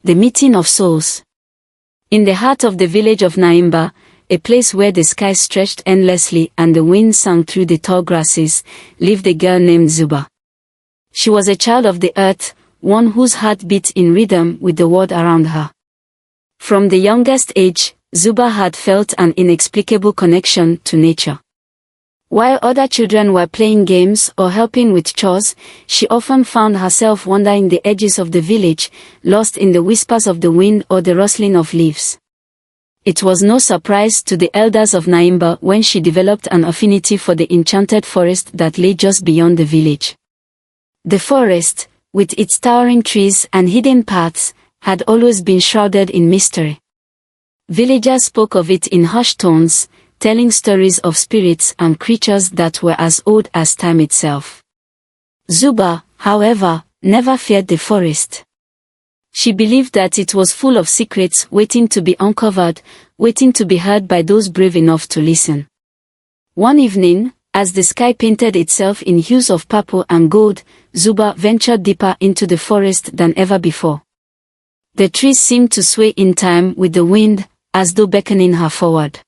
The meeting of souls. In the heart of the village of Naimba, a place where the sky stretched endlessly and the wind sang through the tall grasses, lived a girl named Zuba. She was a child of the earth, one whose heart beat in rhythm with the world around her. From the youngest age, Zuba had felt an inexplicable connection to nature. While other children were playing games or helping with chores, she often found herself wandering the edges of the village, lost in the whispers of the wind or the rustling of leaves. It was no surprise to the elders of Naimba when she developed an affinity for the enchanted forest that lay just beyond the village. The forest, with its towering trees and hidden paths, had always been shrouded in mystery. Villagers spoke of it in hushed tones, telling stories of spirits and creatures that were as old as time itself. Zuba, however, never feared the forest. She believed that it was full of secrets waiting to be uncovered, waiting to be heard by those brave enough to listen. One evening, as the sky painted itself in hues of purple and gold, Zuba ventured deeper into the forest than ever before. The trees seemed to sway in time with the wind, as though beckoning her forward.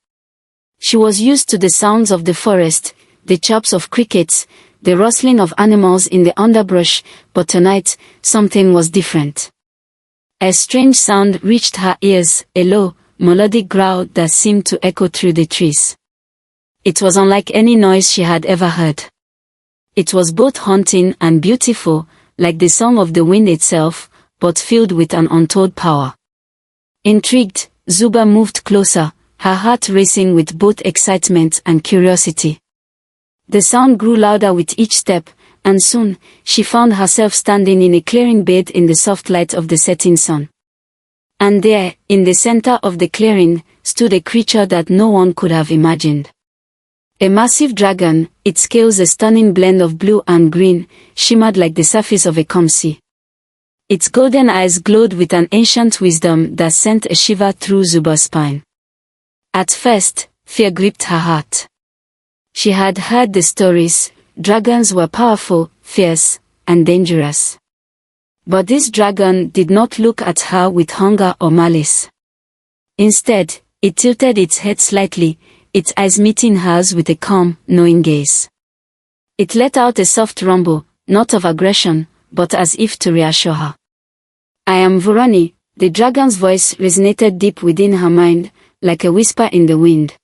She was used to the sounds of the forest, the chirps of crickets, the rustling of animals in the underbrush, but tonight, something was different. A strange sound reached her ears, a low, melodic growl that seemed to echo through the trees. It was unlike any noise she had ever heard. It was both haunting and beautiful, like the song of the wind itself, but filled with an untold power. Intrigued, Zuba moved closer, her heart racing with both excitement and curiosity. The sound grew louder with each step, and soon, she found herself standing in a clearing bathed in the soft light of the setting sun. And there, in the center of the clearing, stood a creature that no one could have imagined. A massive dragon, its scales a stunning blend of blue and green, shimmered like the surface of a calm sea. Its golden eyes glowed with an ancient wisdom that sent a shiver through Zuba's spine. At first, fear gripped her heart. She had heard the stories. Dragons were powerful, fierce, and dangerous. But this dragon did not look at her with hunger or malice. Instead, it tilted its head slightly, its eyes meeting hers with a calm, knowing gaze. It let out a soft rumble, not of aggression, but as if to reassure her. "I am Voroni." The dragon's voice resonated deep within her mind, like a whisper in the wind.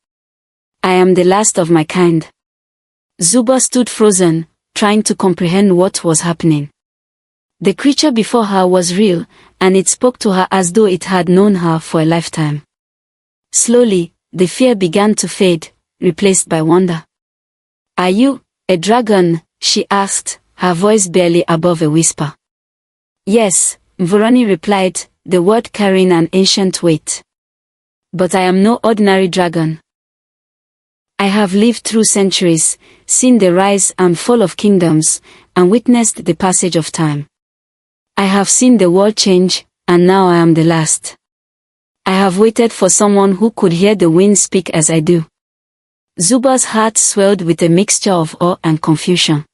"I am the last of my kind." Zuba stood frozen, trying to comprehend what was happening. The creature before her was real, and it spoke to her as though it had known her for a lifetime. Slowly, the fear began to fade, replaced by wonder. "Are you a dragon?" she asked, her voice barely above a whisper. "Yes," Voroni replied, the word carrying an ancient weight. "But I am no ordinary dragon. I have lived through centuries, seen the rise and fall of kingdoms, and witnessed the passage of time. I have seen the world change, and now I am the last. I have waited for someone who could hear the wind speak as I do." Zuba's heart swelled with a mixture of awe and confusion.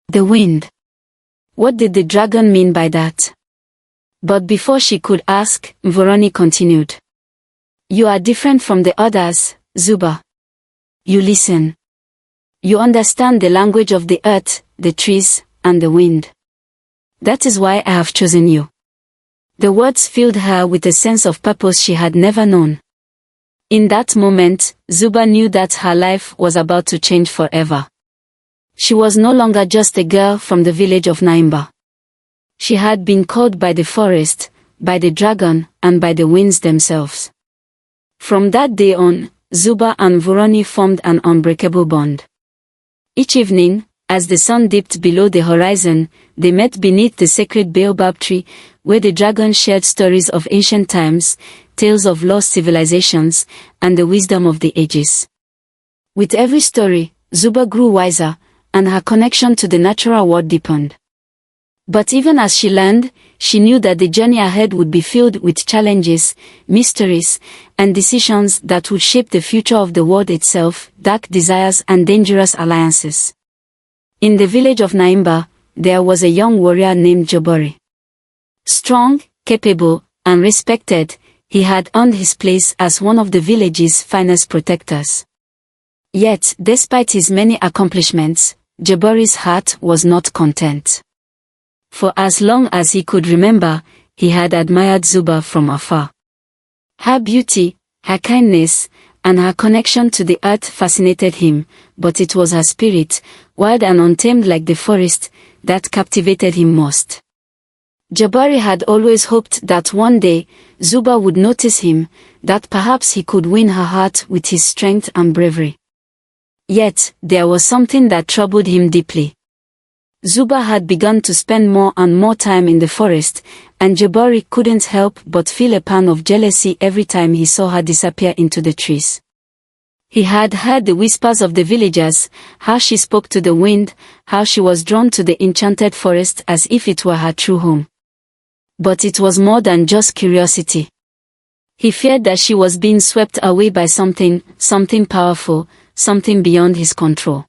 The wind. What did the dragon mean by that? But before she could ask, Voroni continued. "You are different from the others, Zuba. You listen. You understand the language of the earth, the trees, and the wind. That is why I have chosen you." The words filled her with a sense of purpose she had never known. In that moment, Zuba knew that her life was about to change forever. She was no longer just a girl from the village of Naimba. She had been called by the forest, by the dragon, and by the winds themselves. From that day on, Zuba and Voroni formed an unbreakable bond. Each evening, as the sun dipped below the horizon, they met beneath the sacred baobab tree, where the dragon shared stories of ancient times, tales of lost civilizations, and the wisdom of the ages. With every story, Zuba grew wiser, and her connection to the natural world deepened. But even as she learned, she knew that the journey ahead would be filled with challenges, mysteries, and decisions that would shape the future of the world itself, dark desires and dangerous alliances. In the village of Naimba, there was a young warrior named Jobori. Strong, capable, and respected, he had earned his place as one of the village's finest protectors. Yet, despite his many accomplishments, Jabari's heart was not content. For as long as he could remember, he had admired Zuba from afar. Her beauty, her kindness, and her connection to the earth fascinated him, but it was her spirit, wild and untamed like the forest, that captivated him most. Jabari had always hoped that one day, Zuba would notice him, that perhaps he could win her heart with his strength and bravery. Yet, there was something that troubled him deeply. Zuba had begun to spend more and more time in the forest, and Jabari couldn't help but feel a pang of jealousy every time he saw her disappear into the trees. He had heard the whispers of the villagers, how she spoke to the wind, how she was drawn to the enchanted forest as if it were her true home. But it was more than just curiosity. He feared that she was being swept away by something powerful, something beyond his control.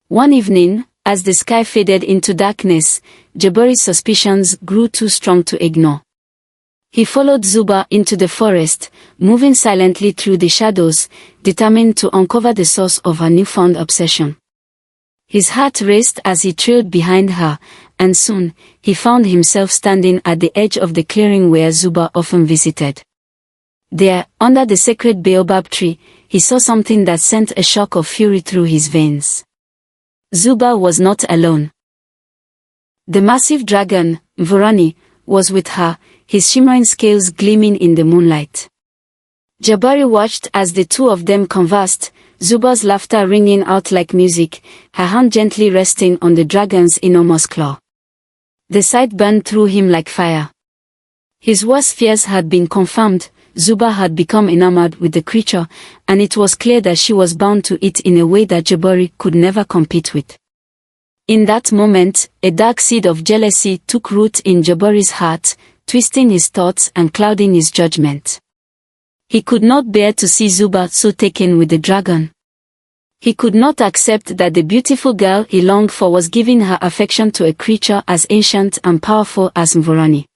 One evening, as the sky faded into darkness, Jabari's suspicions grew too strong to ignore. He followed Zuba into the forest, moving silently through the shadows, determined to uncover the source of her newfound obsession. His heart raced as he trailed behind her, and soon, he found himself standing at the edge of the clearing where Zuba often visited. There, under the sacred baobab tree, he saw something that sent a shock of fury through his veins. Zuba was not alone. The massive dragon, Mvorani, was with her, his shimmering scales gleaming in the moonlight. Jabari watched as the two of them conversed, Zuba's laughter ringing out like music, her hand gently resting on the dragon's enormous claw. The sight burned through him like fire. His worst fears had been confirmed. Zuba had become enamored with the creature, and it was clear that she was bound to it in a way that Jabari could never compete with. In that moment, a dark seed of jealousy took root in Jabari's heart, twisting his thoughts and clouding his judgment. He could not bear to see Zuba so taken with the dragon. He could not accept that the beautiful girl he longed for was giving her affection to a creature as ancient and powerful as Mvorani.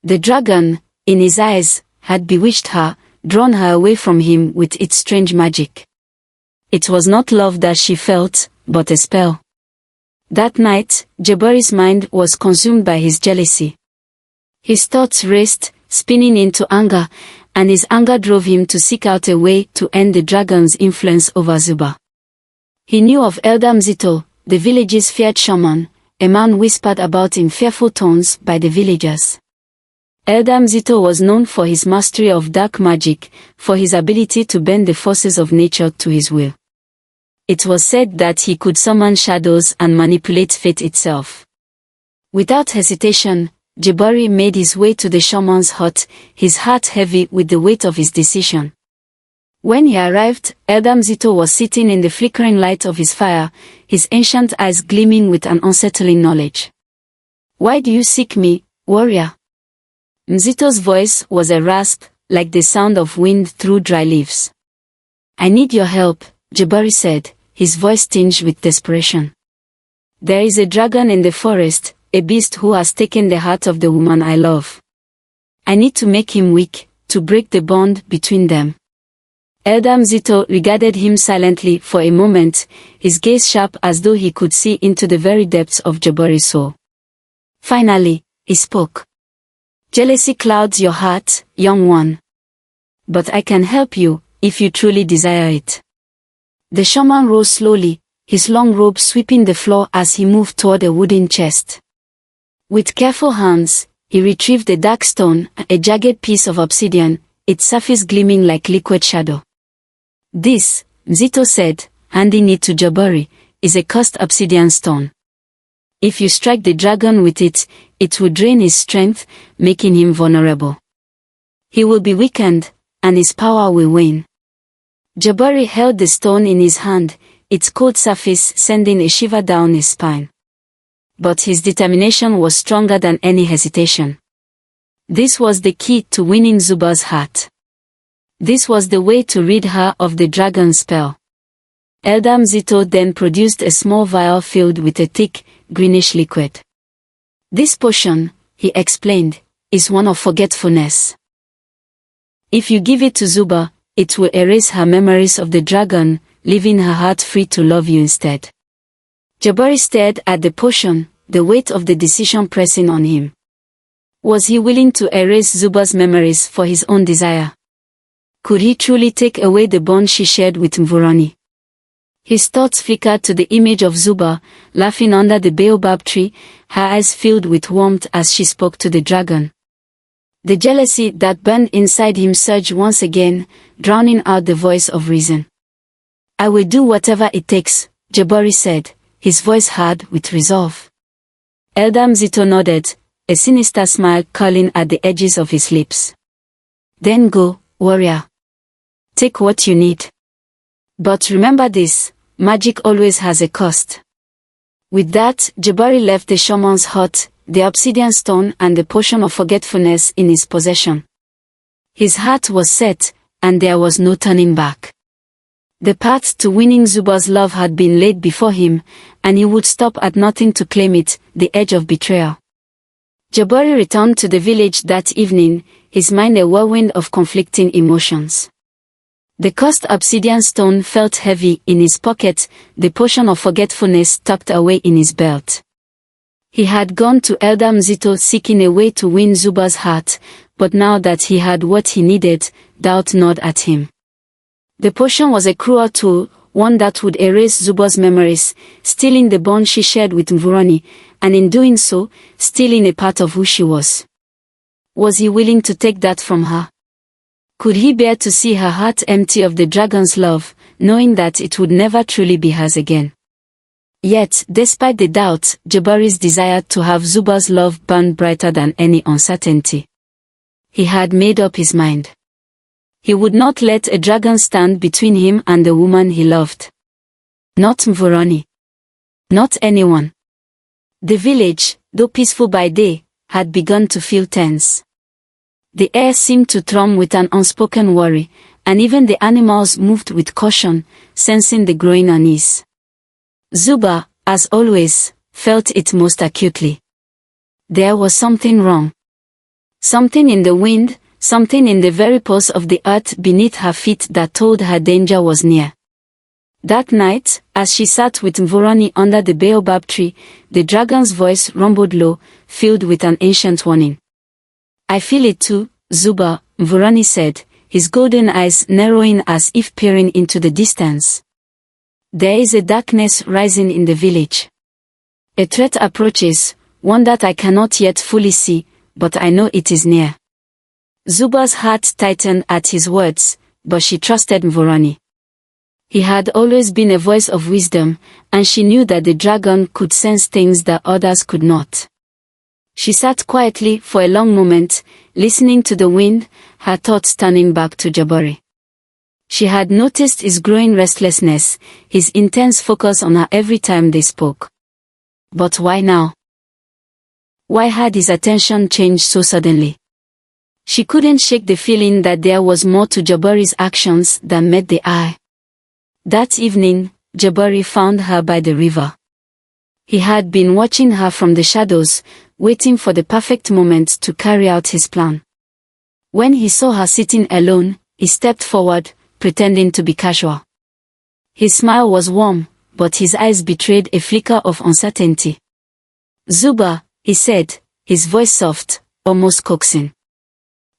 The dragon, in his eyes, had bewitched her, drawn her away from him with its strange magic. It was not love that she felt, but a spell. That night, Jabari's mind was consumed by his jealousy. His thoughts raced, spinning into anger, and his anger drove him to seek out a way to end the dragon's influence over Zuba. He knew of Elder Mythical, the village's feared shaman, a man whispered about in fearful tones by the villagers. Elder Mythical was known for his mastery of dark magic, for his ability to bend the forces of nature to his will. It was said that he could summon shadows and manipulate fate itself. Without hesitation, Jabari made his way to the shaman's hut, his heart heavy with the weight of his decision. When he arrived, Elder Mythical was sitting in the flickering light of his fire, his ancient eyes gleaming with an unsettling knowledge. "Why do you seek me, warrior?" Mythical's voice was a rasp, like the sound of wind through dry leaves. "I need your help," Jabari said, his voice tinged with desperation. "There is a dragon in the forest, a beast who has taken the heart of the woman I love. I need to make him weak, to break the bond between them." Elder Mythical regarded him silently for a moment, his gaze sharp as though he could see into the very depths of Jabari's soul. Finally, he spoke. "Jealousy clouds your heart, young one. But I can help you, if you truly desire it." The shaman rose slowly, his long robe sweeping the floor as he moved toward a wooden chest. With careful hands, he retrieved a dark stone, a jagged piece of obsidian, its surface gleaming like liquid shadow. "This," Mythical said, handing it to Jabari, "is a cursed obsidian stone. If you strike the dragon with it, it will drain his strength, making him vulnerable. He will be weakened, and his power will wane." Jabari held the stone in his hand, its cold surface sending a shiver down his spine. But his determination was stronger than any hesitation. This was the key to winning Zuba's heart. This was the way to rid her of the dragon's spell. Elder Mythical then produced a small vial filled with a thick, greenish liquid. "This potion," he explained, is one of forgetfulness. If you give it to Zuba, it will erase her memories of the dragon, leaving her heart free to love you instead. Jabari stared at the potion, the weight of the decision pressing on him. Was he willing to erase Zuba's memories for his own desire? Could he truly take away the bond she shared with Mvurani? His thoughts flickered to the image of Zuba, laughing under the baobab tree, her eyes filled with warmth as she spoke to the dragon. The jealousy that burned inside him surged once again, drowning out the voice of reason. I will do whatever it takes, Jabari said, his voice hard with resolve. Elder Mzito nodded, a sinister smile curling at the edges of his lips. Then go, warrior. Take what you need. But remember this, magic always has a cost. With that, Jabari left the shaman's hut, the obsidian stone and the potion of forgetfulness in his possession. His heart was set, and there was no turning back. The path to winning Zuba's love had been laid before him, and he would stop at nothing to claim it, the edge of betrayal. Jabari returned to the village that evening, his mind a whirlwind of conflicting emotions. The cursed obsidian stone felt heavy in his pocket, the potion of forgetfulness tucked away in his belt. He had gone to Elder Mzito seeking a way to win Zuba's heart, but now that he had what he needed, doubt gnawed at him. The potion was a cruel tool, one that would erase Zuba's memories, stealing the bond she shared with Mvurani, and in doing so, stealing a part of who she was. Was he willing to take that from her? Could he bear to see her heart empty of the dragon's love, knowing that it would never truly be hers again? Yet, despite the doubt, Jabari's desire to have Zuba's love burned brighter than any uncertainty. He had made up his mind. He would not let a dragon stand between him and the woman he loved. Not Mvurani. Not anyone. The village, though peaceful by day, had begun to feel tense. The air seemed to thrum with an unspoken worry, and even the animals moved with caution, sensing the growing unease. Zuba, as always, felt it most acutely. There was something wrong. Something in the wind, something in the very pulse of the earth beneath her feet that told her danger was near. That night, as she sat with Mvurani under the baobab tree, the dragon's voice rumbled low, filled with an ancient warning. I feel it too, Zuba, Mvurani said, his golden eyes narrowing as if peering into the distance. There is a darkness rising in the village. A threat approaches, one that I cannot yet fully see, but I know it is near. Zuba's heart tightened at his words, but she trusted Mvurani. He had always been a voice of wisdom, and she knew that the dragon could sense things that others could not. She sat quietly for a long moment, listening to the wind, her thoughts turning back to Jabari. She had noticed his growing restlessness, his intense focus on her every time they spoke. But why now? Why had his attention changed so suddenly? She couldn't shake the feeling that there was more to Jabari's actions than met the eye. That evening, Jabari found her by the river. He had been watching her from the shadows, waiting for the perfect moment to carry out his plan. When he saw her sitting alone, he stepped forward, pretending to be casual. His smile was warm, but his eyes betrayed a flicker of uncertainty. Zuba, he said, his voice soft, almost coaxing.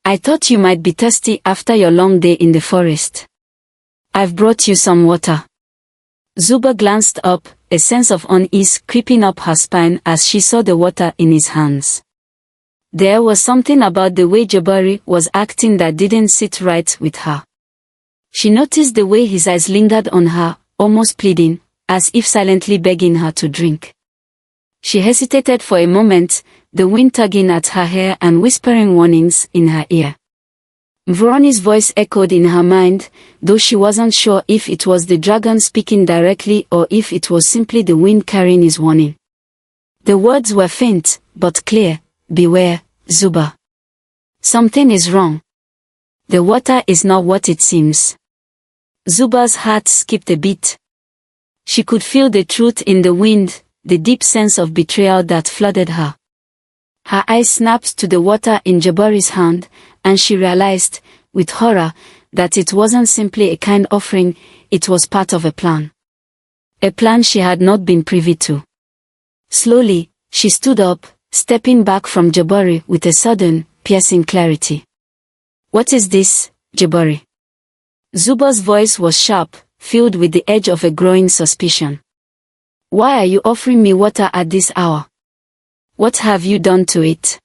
I thought you might be thirsty after your long day in the forest. I've brought you some water. Zuba glanced up, a sense of unease creeping up her spine as she saw the water in his hands. There was something about the way Jabari was acting that didn't sit right with her. She noticed the way his eyes lingered on her, almost pleading, as if silently begging her to drink. She hesitated for a moment, the wind tugging at her hair and whispering warnings in her ear. Mvurani's voice echoed in her mind, though she wasn't sure if it was the dragon speaking directly or if it was simply the wind carrying his warning. The words were faint, but clear, beware, Zuba. Something is wrong. The water is not what it seems. Zuba's heart skipped a beat. She could feel the truth in the wind, the deep sense of betrayal that flooded her. Her eyes snapped to the water in Jabari's hand, and she realized, with horror, that it wasn't simply a kind offering, it was part of a plan. A plan she had not been privy to. Slowly, she stood up, stepping back from Jabari with a sudden, piercing clarity. "What is this, Jabari?" Zuba's voice was sharp, filled with the edge of a growing suspicion. "Why are you offering me water at this hour? What have you done to it?"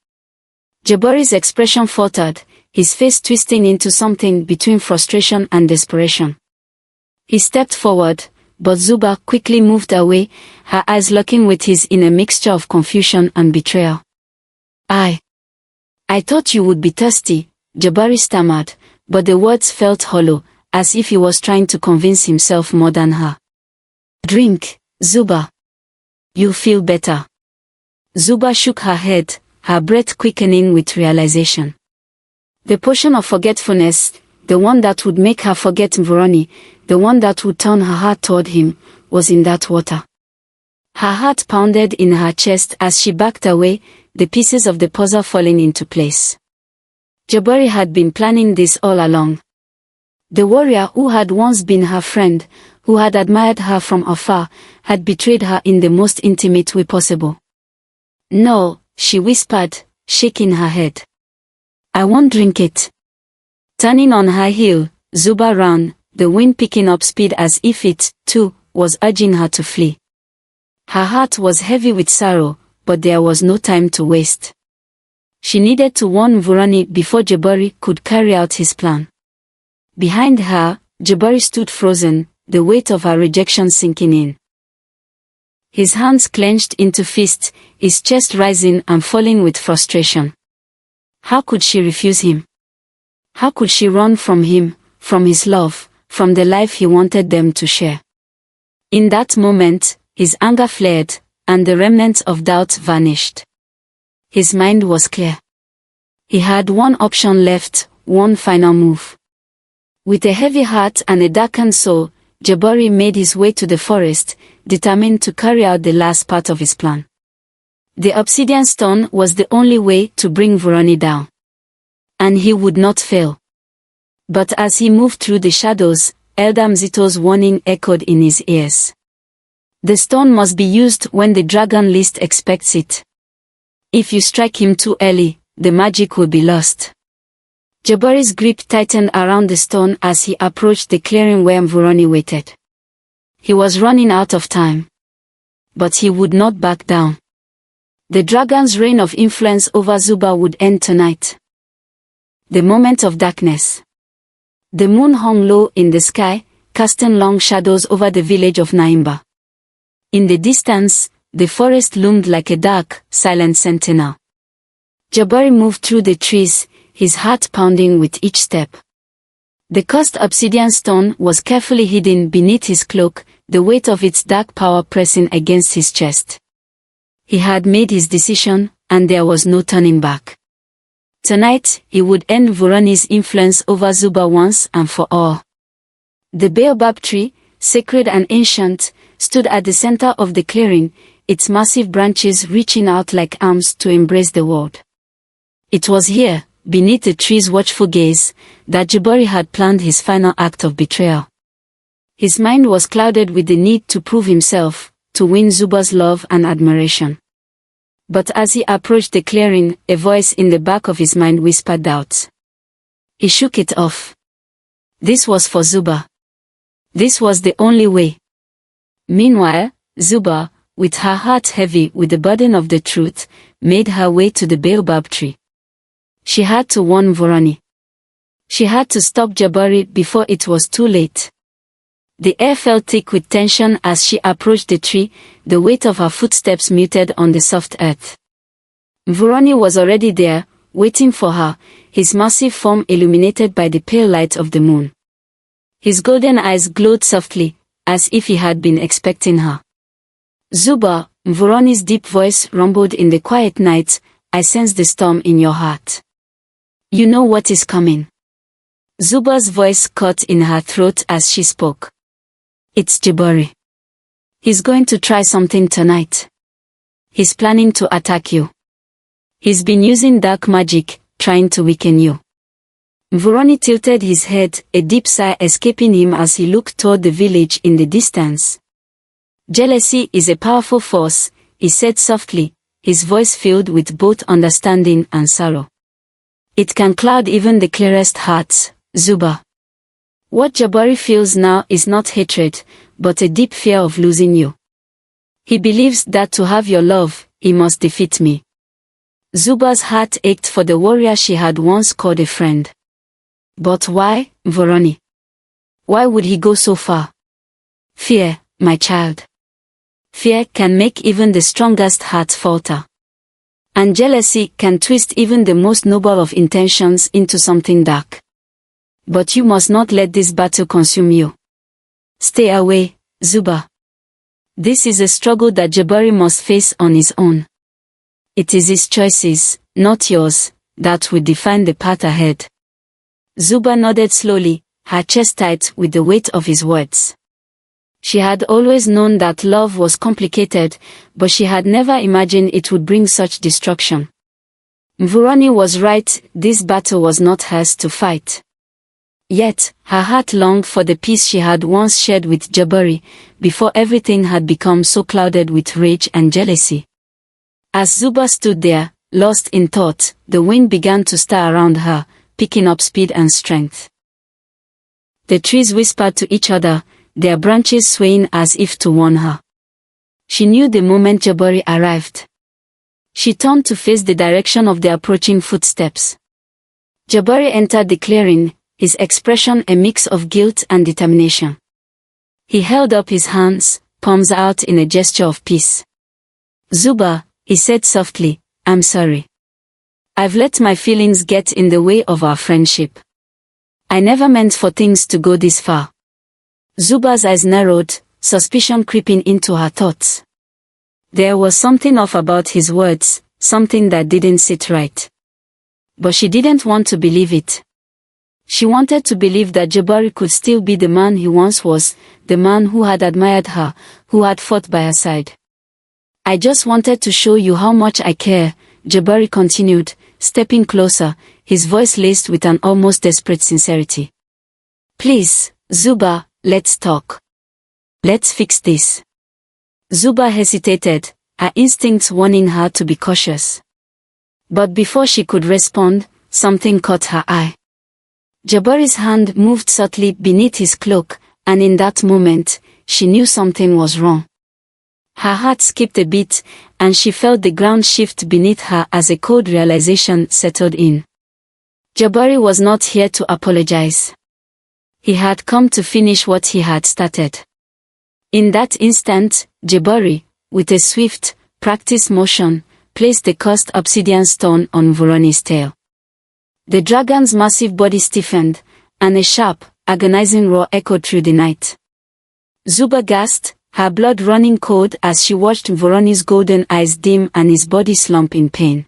Jabari's expression faltered, his face twisting into something between frustration and desperation. He stepped forward, but Zuba quickly moved away, her eyes locking with his in a mixture of confusion and betrayal. I thought you would be thirsty," Jabari stammered, but the words felt hollow, as if he was trying to convince himself more than her. "Drink, Zuba. You'll feel better." Zuba shook her head, her breath quickening with realization. The potion of forgetfulness, the one that would make her forget Voroni, the one that would turn her heart toward him, was in that water. Her heart pounded in her chest as she backed away, the pieces of the puzzle falling into place. Jabari had been planning this all along. The warrior who had once been her friend, who had admired her from afar, had betrayed her in the most intimate way possible. "No," she whispered, shaking her head. "I won't drink it." Turning on her heel, Zuba ran, the wind picking up speed as if it, too, was urging her to flee. Her heart was heavy with sorrow, but there was no time to waste. She needed to warn Voroni before Jabari could carry out his plan. Behind her, Jabari stood frozen, the weight of her rejection sinking in. His hands clenched into fists, his chest rising and falling with frustration. How could she refuse him? How could she run from him, from his love, from the life he wanted them to share? In that moment, his anger flared, and the remnants of doubt vanished. His mind was clear. He had one option left, one final move. With a heavy heart and a darkened soul, Jabari made his way to the forest, determined to carry out the last part of his plan. The obsidian stone was the only way to bring Voroni down. And he would not fail. But as he moved through the shadows, Elder Mzito's warning echoed in his ears. The stone must be used when the dragon least expects it. If you strike him too early, the magic will be lost. Jabari's grip tightened around the stone as he approached the clearing where Voroni waited. He was running out of time. But he would not back down. The dragon's reign of influence over Zuba would end tonight. The moment of darkness. The moon hung low in the sky, casting long shadows over the village of Naimba. In the distance, the forest loomed like a dark, silent sentinel. Jabari moved through the trees, his heart pounding with each step. The cursed obsidian stone was carefully hidden beneath his cloak, the weight of its dark power pressing against his chest. He had made his decision, and there was no turning back. Tonight, he would end Voroni's influence over Zuba once and for all. The baobab tree, sacred and ancient, stood at the center of the clearing, its massive branches reaching out like arms to embrace the world. It was here, beneath the tree's watchful gaze, that Jabari had planned his final act of betrayal. His mind was clouded with the need to prove himself, to win Zuba's love and admiration. But as he approached the clearing, a voice in the back of his mind whispered doubts. He shook it off. This was for Zuba. This was the only way. Meanwhile, Zuba, with her heart heavy with the burden of the truth, made her way to the baobab tree. She had to warn Voroni. She had to stop Jabari before it was too late. The air felt thick with tension as she approached the tree, the weight of her footsteps muted on the soft earth. Voroni was already there, waiting for her, his massive form illuminated by the pale light of the moon. His golden eyes glowed softly, as if he had been expecting her. Zuba, Voroni's deep voice rumbled in the quiet night, I sense the storm in your heart. You know what is coming. Zuba's voice caught in her throat as she spoke. It's Jabari. He's going to try something tonight. He's planning to attack you. He's been using dark magic, trying to weaken you. Mvurani tilted his head, a deep sigh escaping him as he looked toward the village in the distance. Jealousy is a powerful force, he said softly, his voice filled with both understanding and sorrow. It can cloud even the clearest hearts, Zuba. What Jabari feels now is not hatred, but a deep fear of losing you. He believes that to have your love, he must defeat me. Zuba's heart ached for the warrior she had once called a friend. But why, Mvurani? Why would he go so far? Fear, my child. Fear can make even the strongest heart falter. And jealousy can twist even the most noble of intentions into something dark. But you must not let this battle consume you. Stay away, Zuba. This is a struggle that Jabari must face on his own. It is his choices, not yours, that will define the path ahead. Zuba nodded slowly, her chest tight with the weight of his words. She had always known that love was complicated, but she had never imagined it would bring such destruction. Mvurani was right, this battle was not hers to fight. Yet, her heart longed for the peace she had once shared with Jabari, before everything had become so clouded with rage and jealousy. As Zuba stood there, lost in thought, the wind began to stir around her, picking up speed and strength. The trees whispered to each other, their branches swaying as if to warn her. She knew the moment Jabari arrived. She turned to face the direction of the approaching footsteps. Jabari entered the clearing, his expression a mix of guilt and determination. He held up his hands, palms out in a gesture of peace. Zuba, he said softly, I'm sorry. I've let my feelings get in the way of our friendship. I never meant for things to go this far. Zuba's eyes narrowed, suspicion creeping into her thoughts. There was something off about his words, something that didn't sit right. But she didn't want to believe it. She wanted to believe that Jabari could still be the man he once was, the man who had admired her, who had fought by her side. I just wanted to show you how much I care, Jabari continued, stepping closer, his voice laced with an almost desperate sincerity. Please, Zuba, let's talk. Let's fix this. Zuba hesitated, her instincts warning her to be cautious. But before she could respond, something caught her eye. Jabari's hand moved subtly beneath his cloak, and in that moment, she knew something was wrong. Her heart skipped a beat, and she felt the ground shift beneath her as a cold realization settled in. Jabari was not here to apologize. He had come to finish what he had started. In that instant, Jabari, with a swift, practiced motion, placed the cursed obsidian stone on Mvurani's tail. The dragon's massive body stiffened, and a sharp, agonizing roar echoed through the night. Zuba gasped, her blood running cold as she watched Mvurani's golden eyes dim and his body slump in pain.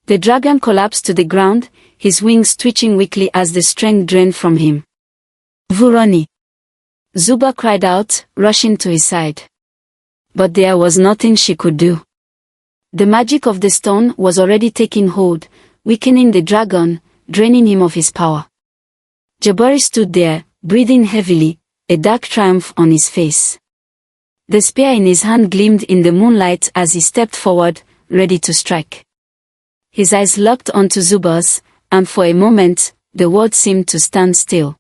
The dragon collapsed to the ground, his wings twitching weakly as the strength drained from him. Mvurani! Zuba cried out, rushing to his side. But there was nothing she could do. The magic of the stone was already taking hold, weakening the dragon, draining him of his power. Jabari stood there, breathing heavily, a dark triumph on his face. The spear in his hand gleamed in the moonlight as he stepped forward, ready to strike. His eyes locked onto Zuba's, and for a moment, the world seemed to stand still.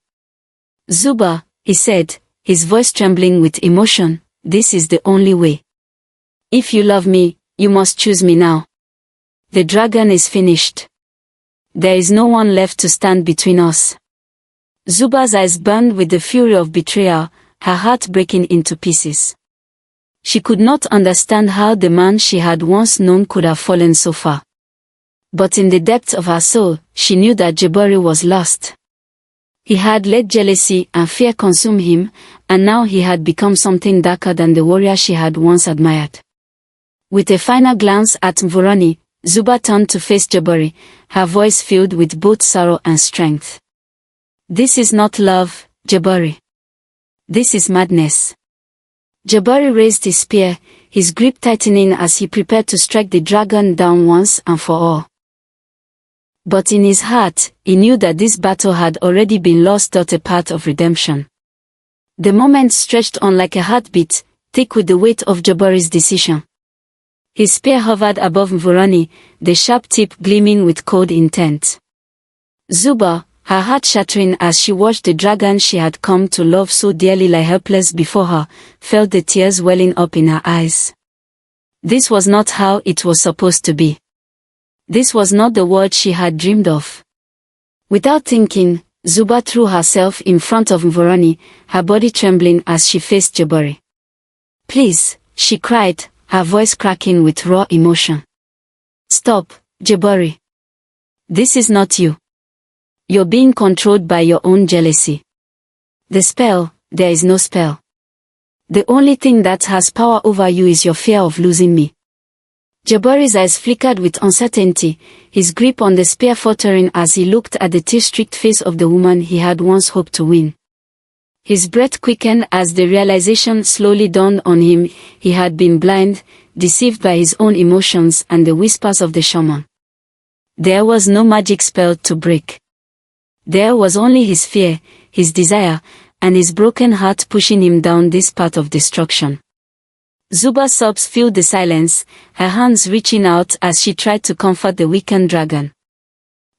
Zuba, he said, his voice trembling with emotion, this is the only way. If you love me, you must choose me now. The dragon is finished. There is no one left to stand between us. Zuba's eyes burned with the fury of betrayal, her heart breaking into pieces. She could not understand how the man she had once known could have fallen so far. But in the depths of her soul, she knew that Jabari was lost. He had let jealousy and fear consume him, and now he had become something darker than the warrior she had once admired. With a final glance at Mvurani, Zuba turned to face Jabari, her voice filled with both sorrow and strength. This is not love, Jabari. This is madness. Jabari raised his spear, his grip tightening as he prepared to strike the dragon down once and for all. But in his heart, he knew that this battle had already been lost, not a part of redemption. The moment stretched on like a heartbeat, thick with the weight of Jabari's decision. His spear hovered above Mvoroni, the sharp tip gleaming with cold intent. Zuba, her heart shattering as she watched the dragon she had come to love so dearly lie helpless before her, felt the tears welling up in her eyes. This was not how it was supposed to be. This was not the world she had dreamed of. Without thinking, Zuba threw herself in front of Mvoroni, her body trembling as she faced Jabari. "Please," she cried, her voice cracking with raw emotion. "Stop, Jabari. This is not you. You're being controlled by your own jealousy. The spell, there is no spell. The only thing that has power over you is your fear of losing me." Jabari's eyes flickered with uncertainty, his grip on the spear faltering as he looked at the tear-streaked face of the woman he had once hoped to win. His breath quickened as the realization slowly dawned on him he had been blind, deceived by his own emotions and the whispers of the shaman. There was no magic spell to break. There was only his fear, his desire, and his broken heart pushing him down this path of destruction. Zuba's sobs filled the silence, her hands reaching out as she tried to comfort the weakened dragon.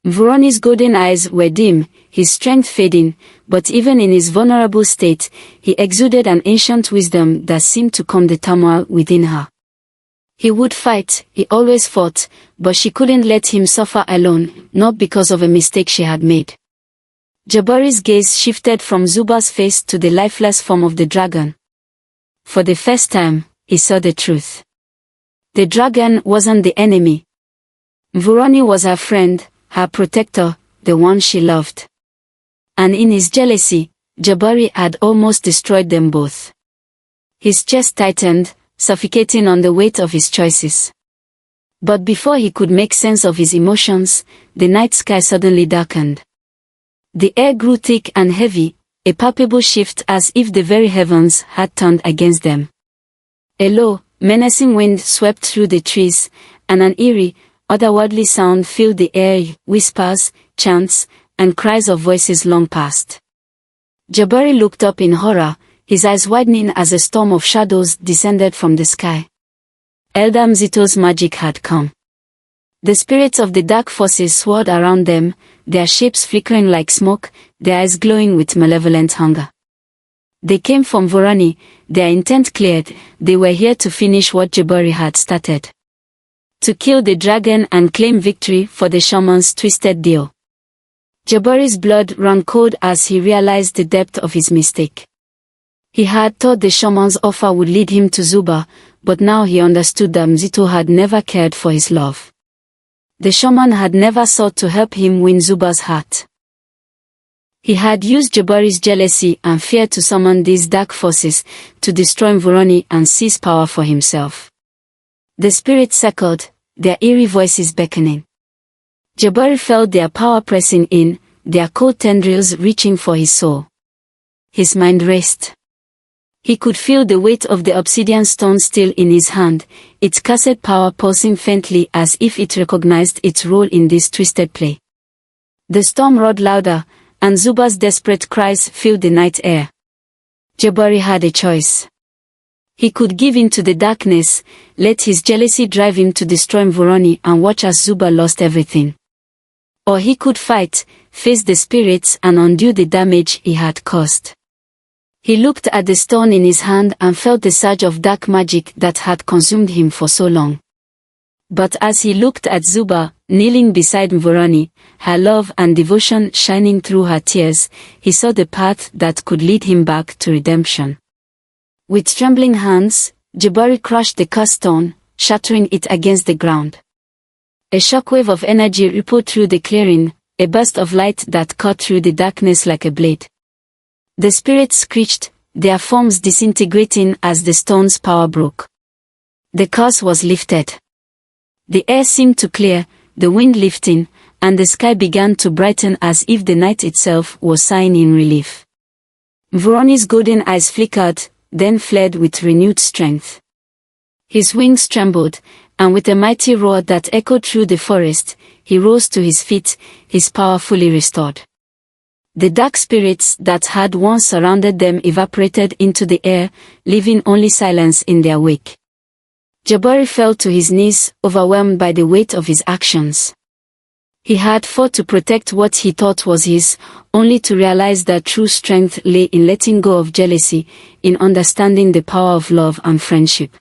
Mvoroni's golden eyes were dim, his strength fading, but even in his vulnerable state, he exuded an ancient wisdom that seemed to calm the turmoil within her. He would fight, he always fought, but she couldn't let him suffer alone, not because of a mistake she had made. Jabari's gaze shifted from Zuba's face to the lifeless form of the dragon. For the first time, he saw the truth. The dragon wasn't the enemy. Mvoroni was her friend, her protector, the one she loved. And in his jealousy, Jabari had almost destroyed them both. His chest tightened, suffocating on the weight of his choices. But before he could make sense of his emotions, the night sky suddenly darkened. The air grew thick and heavy, a palpable shift as if the very heavens had turned against them. A low, menacing wind swept through the trees, and an eerie, otherworldly sound filled the air, whispers, chants, and cries of voices long past. Jabari looked up in horror, his eyes widening as a storm of shadows descended from the sky. Elder Mzito's magic had come. The spirits of the dark forces swirled around them, their shapes flickering like smoke, their eyes glowing with malevolent hunger. They came from Mvoroni, their intent cleared, they were here to finish what Jabari had started. To kill the dragon and claim victory for the shaman's twisted deal. Jabari's blood ran cold as he realized the depth of his mistake. He had thought the shaman's offer would lead him to Zuba, but now he understood that Mzito had never cared for his love. The shaman had never sought to help him win Zuba's heart. He had used Jabari's jealousy and fear to summon these dark forces, to destroy Mvoroni and seize power for himself. The spirits circled, their eerie voices beckoning. Jabari felt their power pressing in, their cold tendrils reaching for his soul. His mind raced. He could feel the weight of the obsidian stone still in his hand, its cursed power pulsing faintly as if it recognized its role in this twisted play. The storm roared louder, and Zuba's desperate cries filled the night air. Jabari had a choice. He could give in to the darkness, let his jealousy drive him to destroy Mvoroni and watch as Zuba lost everything. Or he could fight, face the spirits and undo the damage he had caused. He looked at the stone in his hand and felt the surge of dark magic that had consumed him for so long. But as he looked at Zuba, kneeling beside Mvoroni, her love and devotion shining through her tears, he saw the path that could lead him back to redemption. With trembling hands, Jabari crushed the cursed stone, shattering it against the ground. A shockwave of energy rippled through the clearing, a burst of light that cut through the darkness like a blade. The spirits screeched, their forms disintegrating as the stone's power broke. The curse was lifted. The air seemed to clear, the wind lifting, and the sky began to brighten as if the night itself was sighing in relief. Mvoroni's golden eyes flickered, then flared with renewed strength. His wings trembled, and with a mighty roar that echoed through the forest, he rose to his feet, his power fully restored. The dark spirits that had once surrounded them evaporated into the air, leaving only silence in their wake. Jabari fell to his knees, overwhelmed by the weight of his actions. He had fought to protect what he thought was his, only to realize that true strength lay in letting go of jealousy, in understanding the power of love and friendship.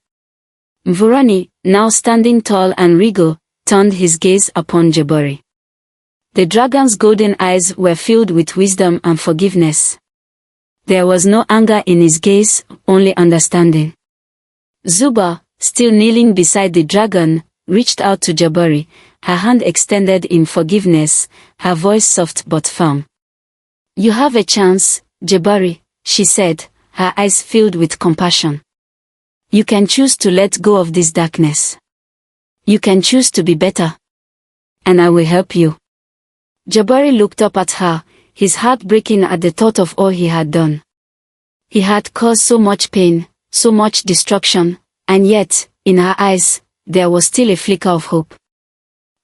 Mvurani, now standing tall and regal, turned his gaze upon Jabari. The dragon's golden eyes were filled with wisdom and forgiveness. There was no anger in his gaze, only understanding. Zuba, still kneeling beside the dragon, reached out to Jabari, her hand extended in forgiveness, her voice soft but firm. "You have a chance, Jabari," she said, her eyes filled with compassion. "You can choose to let go of this darkness. You can choose to be better. And I will help you." Jabari looked up at her, his heart breaking at the thought of all he had done. He had caused so much pain, so much destruction, and yet, in her eyes, there was still a flicker of hope.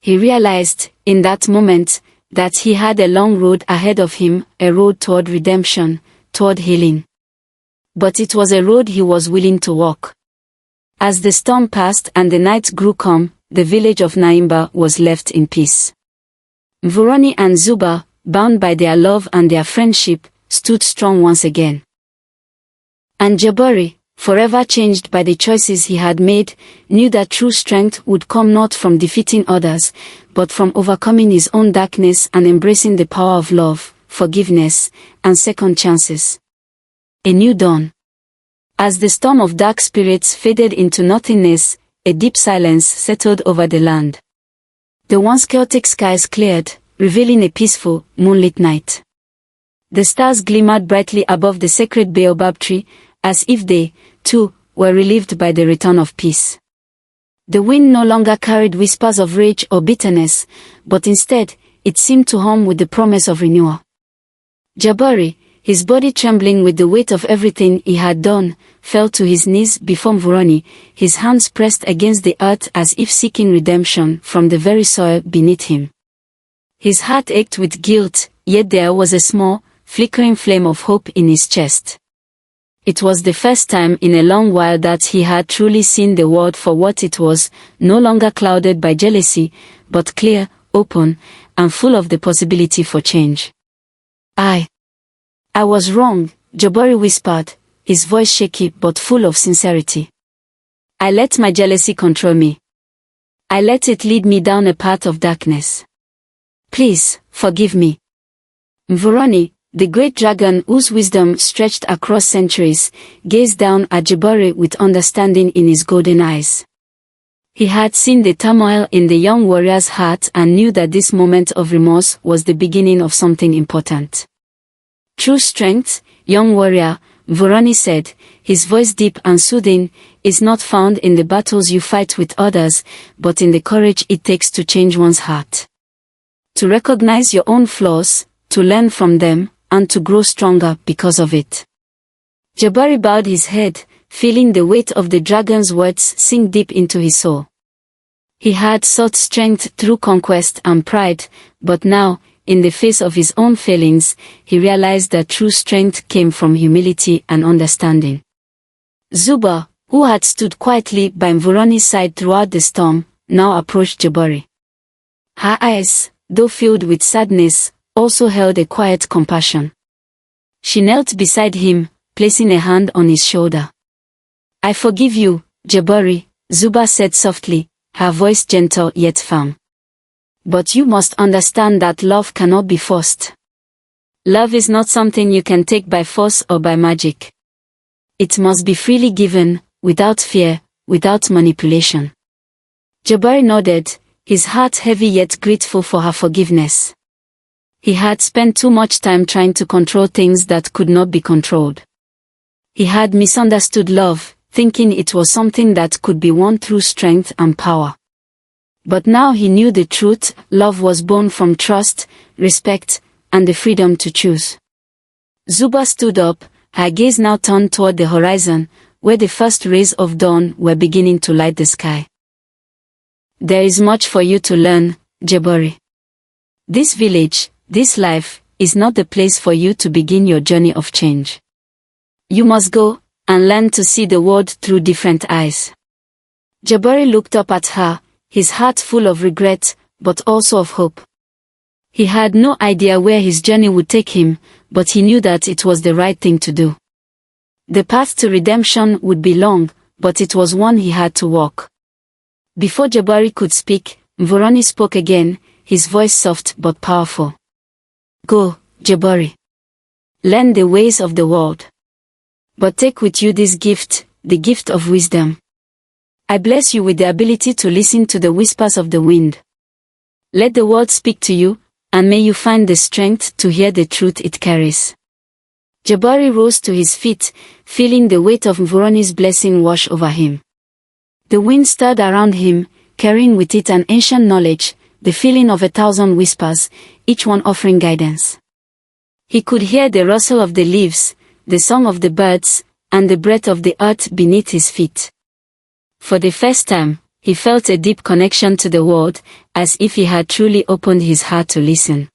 He realized, in that moment, that he had a long road ahead of him, a road toward redemption, toward healing. But it was a road he was willing to walk. As the storm passed and the night grew calm, the village of Naimba was left in peace. Mvurani and Zuba, bound by their love and their friendship, stood strong once again. And Jabari, forever changed by the choices he had made, knew that true strength would come not from defeating others, but from overcoming his own darkness and embracing the power of love, forgiveness, and second chances. A new dawn. As the storm of dark spirits faded into nothingness, a deep silence settled over the land. The once chaotic skies cleared, revealing a peaceful, moonlit night. The stars glimmered brightly above the sacred baobab tree, as if they, too, were relieved by the return of peace. The wind no longer carried whispers of rage or bitterness, but instead, it seemed to hum with the promise of renewal. Jabari, his body trembling with the weight of everything he had done, fell to his knees before Mvurani, his hands pressed against the earth as if seeking redemption from the very soil beneath him. His heart ached with guilt, yet there was a small, flickering flame of hope in his chest. It was the first time in a long while that he had truly seen the world for what it was, no longer clouded by jealousy, but clear, open, and full of the possibility for change. I was wrong, Jabari whispered, his voice shaky but full of sincerity. I let my jealousy control me. I let it lead me down a path of darkness. Please, forgive me. Mvurani, the great dragon whose wisdom stretched across centuries, gazed down at Jabari with understanding in his golden eyes. He had seen the turmoil in the young warrior's heart and knew that this moment of remorse was the beginning of something important. True strength, young warrior, Mvurani said, his voice deep and soothing, is not found in the battles you fight with others, but in the courage it takes to change one's heart. To recognize your own flaws, to learn from them, and to grow stronger because of it. Jabari bowed his head, feeling the weight of the dragon's words sink deep into his soul. He had sought strength through conquest and pride, but now, in the face of his own failings, he realized that true strength came from humility and understanding. Zuba, who had stood quietly by Mvurani's side throughout the storm, now approached Jabari. Her eyes, though filled with sadness, also held a quiet compassion. She knelt beside him, placing a hand on his shoulder. I forgive you, Jabari, Zuba said softly, her voice gentle yet firm. But you must understand that love cannot be forced. Love is not something you can take by force or by magic. It must be freely given, without fear, without manipulation. Jabari nodded, his heart heavy yet grateful for her forgiveness. He had spent too much time trying to control things that could not be controlled. He had misunderstood love, thinking it was something that could be won through strength and power. But now he knew the truth, love was born from trust, respect, and the freedom to choose. Zuba stood up, her gaze now turned toward the horizon, where the first rays of dawn were beginning to light the sky. There is much for you to learn, Jabari. This village, this life, is not the place for you to begin your journey of change. You must go and learn to see the world through different eyes. Jabari looked up at her, his heart full of regret, but also of hope. He had no idea where his journey would take him, but he knew that it was the right thing to do. The path to redemption would be long, but it was one he had to walk. Before Jabari could speak, Mvoroni spoke again, his voice soft but powerful. Go, Jabari. Learn the ways of the world. But take with you this gift, the gift of wisdom. I bless you with the ability to listen to the whispers of the wind. Let the world speak to you, and may you find the strength to hear the truth it carries. Jabari rose to his feet, feeling the weight of Mvoroni's blessing wash over him. The wind stirred around him, carrying with it an ancient knowledge, the feeling of 1,000 whispers, each one offering guidance. He could hear the rustle of the leaves, the song of the birds, and the breath of the earth beneath his feet. For the first time, he felt a deep connection to the world, as if he had truly opened his heart to listen.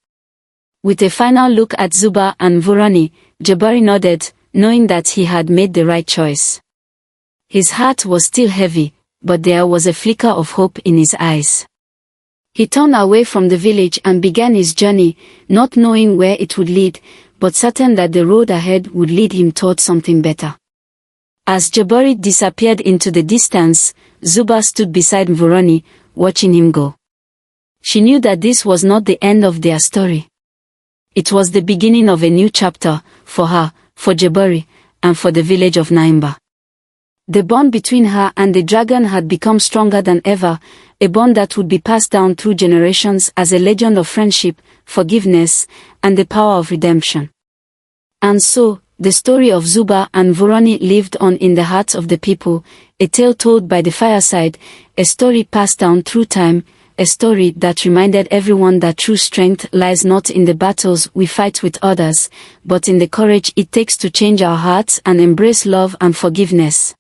With a final look at Zuba and Mvoroni, Jabari nodded, knowing that he had made the right choice. His heart was still heavy, but there was a flicker of hope in his eyes. He turned away from the village and began his journey, not knowing where it would lead, but certain that the road ahead would lead him toward something better. As Jabari disappeared into the distance, Zuba stood beside Mvoroni, watching him go. She knew that this was not the end of their story. It was the beginning of a new chapter, for her, for Jabari, and for the village of Naimba. The bond between her and the dragon had become stronger than ever, a bond that would be passed down through generations as a legend of friendship, forgiveness, and the power of redemption. And so, the story of Zuba and Mvoroni lived on in the hearts of the people, a tale told by the fireside, a story passed down through time, a story that reminded everyone that true strength lies not in the battles we fight with others, but in the courage it takes to change our hearts and embrace love and forgiveness.